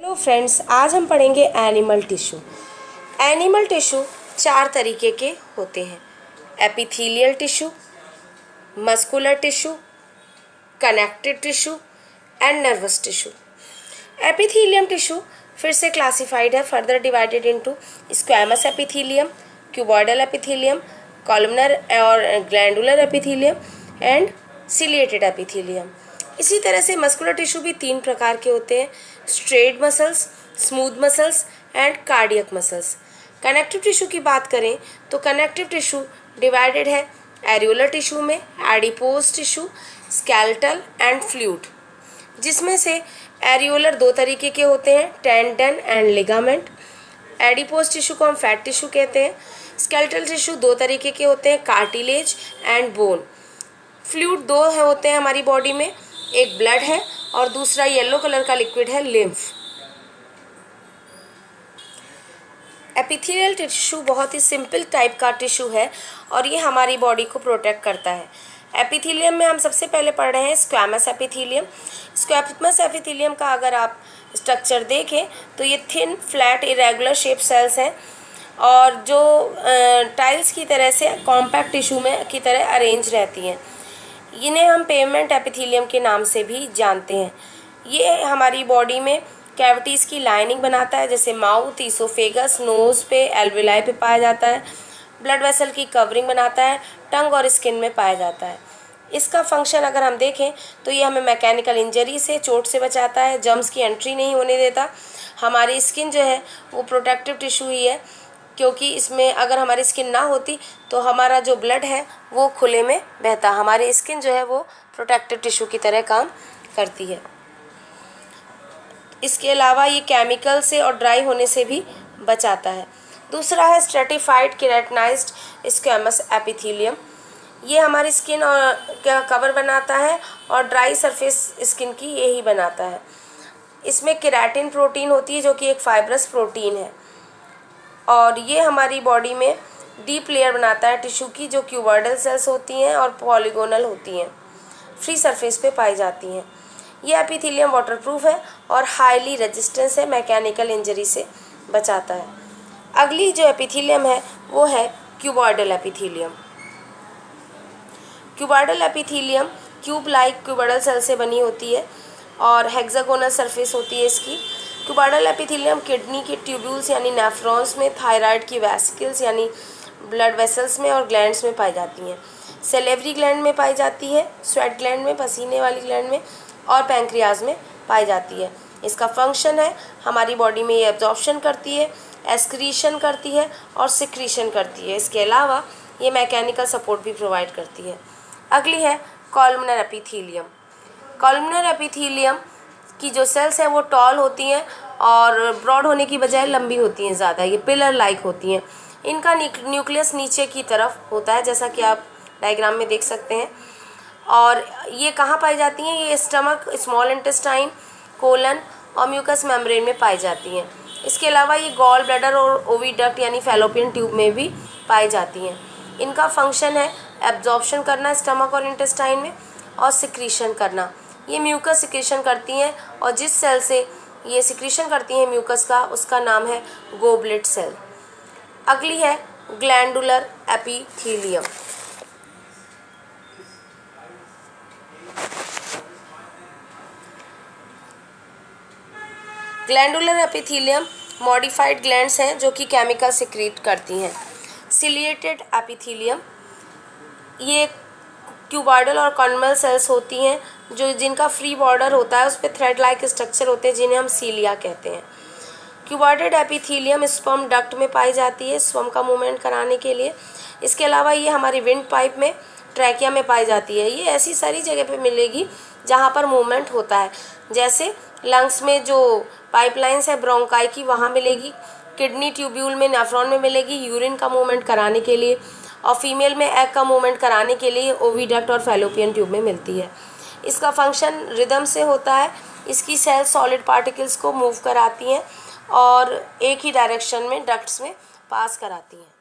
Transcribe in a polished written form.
तो फ्रेंड्स, आज हम पढ़ेंगे एनिमल टिश्यू। एनिमल टिश्यू 4 तरीके के होते हैं: epithelial tissue, muscular tissue, connective tissue and nervous tissue. Epithelium tissue फिर से क्लासिफाइड है, further divided into squamous epithelium, cuboidal epithelium, columnar और glandular epithelium and ciliated epithelium. इसी तरह से मस्कुलर टिश्यू भी 3 प्रकार के होते हैं: straight muscles, smooth muscles and cardiac muscles. Connective tissue की बात करें तो कनेक्टिव टिश्यू डिवाइडेड है एरियोलर टिश्यू में, adipose tissue, skeletal and fluid, जिसमें से एरियोलर 2 तरीके के होते हैं: tendon and ligament. Adipose tissue को हम फैट टिश्यू कहते हैं। स्केलेटल टिश्यू 2 तरीके के होते हैं: कार्टिलेज एंड बोन। फ्लूइड 2 होते हैं हमारी बॉडी में, एक ब्लड है और दूसरा येलो कलर का लिक्विड है लिम्फ। एपिथेलियल टिश्यू बहुत ही सिंपल टाइप का टिश्यू है और ये हमारी बॉडी को प्रोटेक्ट करता है। एपिथेलियम में हम सबसे पहले पढ़ रहे हैं स्क्वैमस एपिथेलियम। स्क्वैमस एपिथेलियम का अगर आप स्ट्रक्चर देखें तो ये thin flat irregular shape cells हैं और जो टाइल्स की तरह से कॉम्पैक्ट टिश्यू में की तरह अरेंज रहती हैं। इन्हें हम पेवमेंट एपिथेलियम के नाम से भी जानते हैं। ये हमारी बॉडी में कैविटीज़ की लाइनिंग बनाता है, जैसे माउथ, ईसोफेगस, नोज़ पे, एल्विलाई पे पाया जाता है। ब्लड वेसल की कवरिंग बनाता है, टंग और स्किन में पाया जाता है। इसका फंक्शन अगर हम देखें तो ये हमें मैकेनिकल इंजरी से, चोट से बचाता है, जर्म्स की एंट्री नहीं होने देता। हमारी स्किन जो है वो प्रोटेक्टिव टिश्यू ही है, क्योंकि इसमें अगर हमारी स्किन ना होती तो हमारा जो ब्लड है वो खुले में बहता। हमारी स्किन जो है वो प्रोटेक्टिव टिश्यू की तरह काम करती है। इसके अलावा ये केमिकल से और ड्राई होने से भी बचाता है। दूसरा है स्ट्रेटिफाइड केराटिनाइज्ड स्क्वैमस एपिथेलियम। ये हमारी स्किन और का कवर बनाता है और ड्राई सरफेस स्किन की यही बनाता है। इसमें केराटिन प्रोटीन होती है जो कि एक फाइब्रस प्रोटीन है और ये हमारी बॉडी में डीप लेयर बनाता है टिश्यू की, जो क्यूबॉइडल सेल्स होती हैं और पॉलीगोनल होती हैं, फ्री सरफेस पे पाई जाती हैं। ये एपिथेलियम वाटरप्रूफ है और हाईली रेजिस्टेंस है, मैकेनिकल इंजरी से बचाता है। अगली जो एपिथेलियम है वो है cuboidal epithelium. Cuboidal epithelium cube like cuboidal cell से बनी होती है और हेक्सागोनल सरफेस होती है इसकी। क्यूबॉइडल एपिथेलियम किडनी के ट्यूब्यूल्स यानी नेफ्रॉन्स में, थायराइड की वेसिकल्स यानी ब्लड वेसल्स में और ग्लैंड्स में पाई जाती हैं। सेलेवरी ग्लैंड में पाई जाती है, स्वेट ग्लैंड में, पसीने वाली ग्लैंड में और पैंक्रियाज में पाई जाती है। इसका फंक्शन है हमारी बॉडी में ये एब्जॉर्प्शन करती है, एक्सक्रीशन करती है और सिक्रीशन करती है। इसके अलावा ये मैकेनिकल सपोर्ट भी प्रोवाइड करती है। अगली है कॉलमनर एपिथेलियम। कॉलमनर एपिथेलियम की जो सेल्स हैं वो टॉल होती हैं और ब्रॉड होने की बजाय लंबी होती हैं ज़्यादा, ये पिलर लाइक होती हैं। इनका न्यूक्लियस नीचे की तरफ होता है, जैसा कि आप डायग्राम में देख सकते हैं। और ये कहाँ पाई जाती हैं? ये स्टमक, स्मॉल इंटेस्टाइन, कोलन और म्यूकस मेम्ब्रेन में पाई जाती हैं। इसके अलावा ये गॉल ब्लैडर और ओविडक्ट यानी फैलोपियन ट्यूब में भी पाई जाती हैं। इनका फंक्शन है एब्जॉर्प्शन करना स्टमक और इंटेस्टाइन में और सिक्रीशन करना। ये म्यूकस सिक्रीशन करती हैं और जिस सेल से ये सिक्रीशन करती हैं म्यूकस का, उसका नाम है गोबलेट सेल। अगली है glandular epithelium. Glandular epithelium modified glands हैं जो कि केमिकल सिक्रीट करती हैं। सिलिएटेड एपिथेलियम, ये क्यूबॉइडल और कॉन्वल सेल्स होती हैं जो जिनका फ्री बॉर्डर होता है, उस पर थ्रेड लाइक स्ट्रक्चर होते हैं जिन्हें हम सीलिया कहते हैं। क्यूबॉइडेड एपिथेलियम स्पर्म डक्ट में पाई जाती है स्पर्म का मूवमेंट कराने के लिए। इसके अलावा ये हमारी विंड पाइप में, ट्रैकिया में पाई जाती है। ये ऐसी सारी जगह पे मिलेगी जहाँ पर मूवमेंट होता है, जैसे लंग्स में जो पाइपलाइंस है ब्रोंकाई की, वहाँ मिलेगी। किडनी ट्यूब्यूल में, नेफ्रॉन में मिलेगी यूरिन का मूवमेंट कराने के लिए। और फीमेल में एग का मूवमेंट कराने के लिए ओविडक्ट और फैलोपियन ट्यूब में मिलती है। इसका फंक्शन रिदम से होता है। इसकी सेल्स सॉलिड पार्टिकल्स को मूव कराती हैं और एक ही डायरेक्शन में डक्ट्स में पास कराती हैं।